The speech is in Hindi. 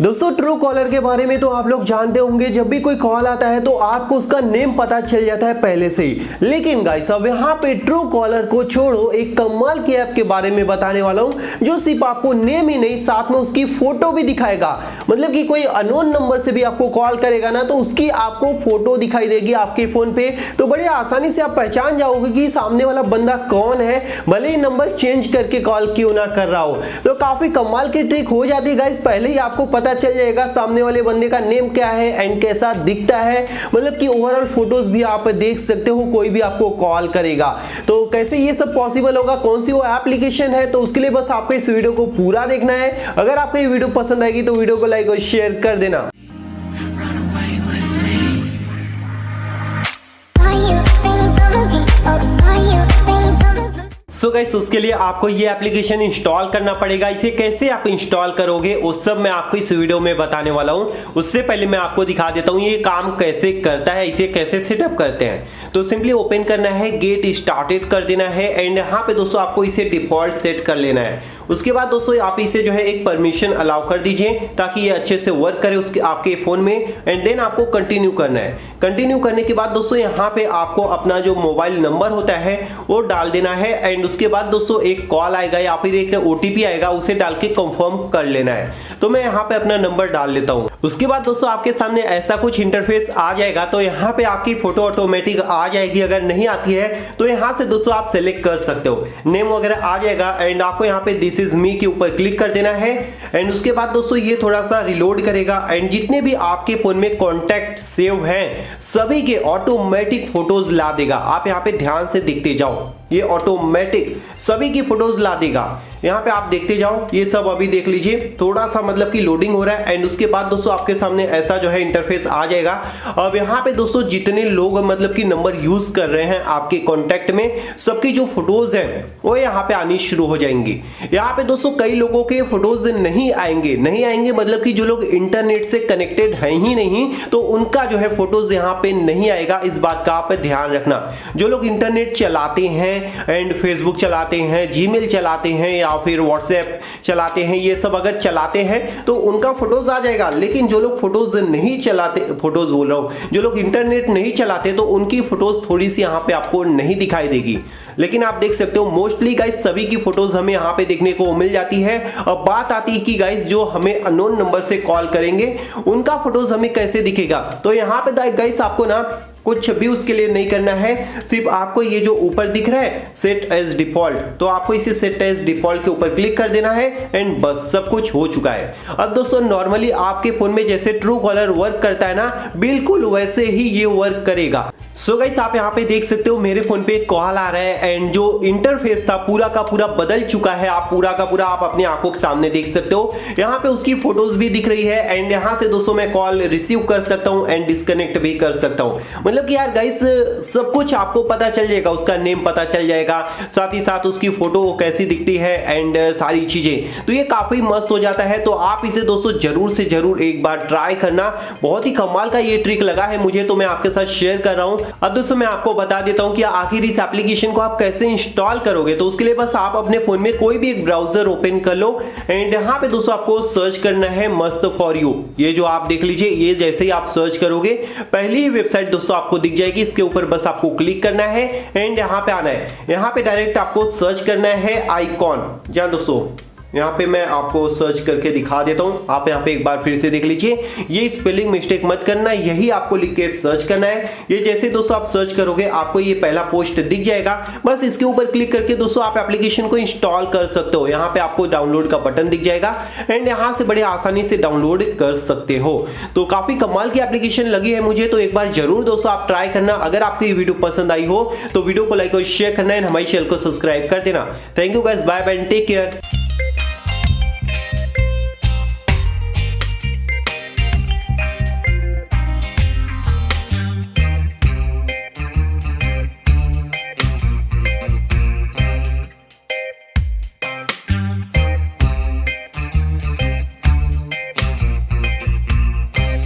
दोस्तों ट्रू कॉलर के बारे में तो आप लोग जानते होंगे, जब भी कोई कॉल आता है तो आपको उसका नेम पता चल जाता है पहले से ही। लेकिन गाइस अब यहाँ पे ट्रू कॉलर को छोड़ो, एक कमाल की ऐप के बारे में बताने वाला हूँ जो सिर्फ आपको नेम ही नहीं साथ में उसकी फोटो भी दिखाएगा। मतलब कि कोई अननोन नंबर से भी आपको कॉल करेगा ना तो उसकी आपको फोटो दिखाई देगी आपके फोन पे, तो बड़े आसानी से आप पहचान जाओगे कि सामने वाला बंदा कौन है, भले ही नंबर चेंज करके कॉल क्यों ना कर रहा हो। तो काफी कमाल की ट्रिक हो जाती है गाइस, पहले ही आपको पता चल जाएगा सामने वाले बंदे का नेम क्या है एंड कैसा दिखता है। मतलब कि ओवरऑल फोटोज भी आप देख सकते हो कोई भी आपको कॉल करेगा। तो कैसे ये सब पॉसिबल होगा, कौन सी वो एप्लीकेशन है, तो उसके लिए बस आपको इस वीडियो को पूरा देखना है। अगर आपको ये वीडियो पसंद आएगी तो वीडियो को लाइक और शेयर कर देना। सो गाइस उसके लिए आपको ये एप्लीकेशन इंस्टॉल करना पड़ेगा। इसे कैसे आप इंस्टॉल करोगे वो सब मैं आपको इस वीडियो में बताने वाला हूँ। उससे पहले मैं आपको दिखा देता हूँ ये काम कैसे करता है, इसे कैसे सेटअप करते हैं। तो सिंपली ओपन करना है, गेट स्टार्टेड कर देना है एंड यहाँ पे दोस्तों आपको इसे डिफॉल्ट सेट कर लेना है। उसके बाद दोस्तों आप इसे जो है एक परमिशन अलाउ कर दीजिए ताकि ये अच्छे से वर्क करे उसके आपके फोन में एंड देन आपको कंटिन्यू करना है। कंटिन्यू करने के बाद दोस्तों यहाँ पे आपको अपना जो मोबाइल नंबर होता है वो डाल देना है एंड उसके बाद दोस्तों एक कॉल आएगा या फिर एक ओटीपी आएगा, उसे डाल के कंफर्म कर लेना है। तो मैं यहाँ पे अपना नंबर डाल लेता हूँ। उसके बाद दोस्तों आपके सामने ऐसा कुछ इंटरफेस आ जाएगा। तो यहाँ पे आपकी फोटो ऑटोमेटिक आ जाएगी, अगर नहीं आती है तो यहाँ से दोस्तों आप सेलेक्ट कर सकते हो, नेम वगैरह आ जाएगा एंड आपको यहाँ पे दिस इज मी के ऊपर क्लिक कर देना है एंड उसके बाद दोस्तों ये थोड़ा सा रिलोड करेगा एंड जितने भी आपके फोन में कॉन्टैक्ट सेव हैं सभी के ऑटोमेटिक फोटोज ला देगा। आप यहाँ पे ध्यान से देखते जाओ, ये ऑटोमेटिक सभी की फोटोज ला देगा। यहाँ पे आप देखते जाओ, ये सब अभी देख लीजिए, थोड़ा सा मतलब कि लोडिंग हो रहा है एंड उसके बाद दोस्तों आपके सामने ऐसा जो है इंटरफेस आ जाएगा। अब यहाँ पे दोस्तों जितने लोग मतलब कि नंबर यूज कर रहे हैं आपके कॉन्टैक्ट में, सबकी जो फोटोज हैं वो यहाँ पे आनी शुरू हो जाएंगी। यहाँ पे दोस्तों कई लोगों के फोटोज नहीं आएंगे मतलब कि जो लोग इंटरनेट से कनेक्टेड हैं ही नहीं तो उनका जो है फोटोज यहाँ पे नहीं आएगा। इस बात का आप ध्यान रखना। जो लोग इंटरनेट चलाते हैं एंड फेसबुक चलाते हैं, जीमेल चलाते हैं या फिर व्हाट्सएप चलाते हैं, ये सब अगर चलाते हैं तो उनका फोटोज आ जाएगा। लेकिन जो लोग फोटोज नहीं चलाते, फोटोज बोल रहा हूं, जो लोग इंटरनेट नहीं चलाते तो उनकी फोटोज थोड़ी सी यहाँ पे आपको नहीं दिखाई देगी। लेकिन आप देख सकते हो मोस्टली गाइस सभी की फोटोज हमें यहाँ पे देखने को मिल जाती है। अब बात आती है कि गाइस जो हमें अननोन नंबर से कॉल करेंगे उनका फोटोज हमें कैसे दिखेगा। तो यहाँ पे गाइस आपको ना कुछ भी उसके लिए नहीं करना है, सिर्फ आपको ये जो ऊपर दिख रहा है सेट एज डिफॉल्ट, तो आपको इसे सेट एज डिफॉल्ट के ऊपर क्लिक कर देना है एंड बस सब कुछ हो चुका है। अब दोस्तों नॉर्मली आपके फोन में जैसे ट्रू कॉलर वर्क करता है ना, बिल्कुल वैसे ही ये वर्क करेगा। सो गाइस आप यहाँ पे देख सकते हो मेरे फोन पे कॉल आ रहा है एंड जो इंटरफेस था पूरा का पूरा बदल चुका है। आप पूरा का पूरा आप अपनी आंखों के सामने देख सकते हो। यहाँ पे उसकी फोटोज भी दिख रही है एंड यहाँ से दोस्तों मैं कॉल रिसीव कर सकता हूँ एंड डिस्कनेक्ट भी कर सकता हूँ। मतलब कि यार गाइस सब कुछ आपको पता चल जाएगा, उसका नेम पता चल जाएगा, साथ ही साथ उसकी फोटो कैसी दिखती है एंड सारी चीजें। तो ये काफी मस्त हो जाता है। तो आप इसे दोस्तों जरूर से जरूर एक बार ट्राई करना। बहुत ही कमाल का ये ट्रिक लगा है मुझे, तो मैं आपके साथ शेयर कर रहा हूँ। अब दोस्तों मैं आपको बता देता हूँ कि आखिर इस एप्लीकेशन को आप कैसे इंस्टॉल करोगे। तो उसके लिए बस आप अपने फोन में कोई भी एक ब्राउजर ओपन कर लो एंड यहाँ पे दोस्तों आपको सर्च करना है मस्त फॉर यू। ये जो आप देख लीजिए, ये जैसे ही आप सर्च करोगे पहली ही वेबसाइट दोस्तों आपको दिख जाएगी। इसके ऊपर बस आपको क्लिक करना है एंड यहाँ पे आना है। यहाँ पे डायरेक्ट आपको सर्च करना है आइकॉन। जहाँ दोस्तों यहाँ पे मैं आपको सर्च करके दिखा देता हूँ, आप यहाँ पे एक बार फिर से देख लीजिए। ये स्पेलिंग मिस्टेक मत करना, यही आपको लिख के सर्च करना है। ये जैसे दोस्तों आप सर्च करोगे आपको ये पहला पोस्ट दिख जाएगा। बस इसके ऊपर क्लिक करके दोस्तों आप एप्लीकेशन को इंस्टॉल कर सकते हो। यहाँ पे आपको डाउनलोड का बटन दिख जाएगा एंड यहाँ से बड़े आसानी से डाउनलोड कर सकते हो। तो काफी कमाल की एप्लीकेशन लगी है मुझे, तो एक बार जरूर दोस्तों आप ट्राई करना। अगर आपको ये वीडियो पसंद आई हो तो वीडियो को लाइक और शेयर करना है, हमारे चैनल को सब्सक्राइब कर देना। Thank you guys, bye bye and take care.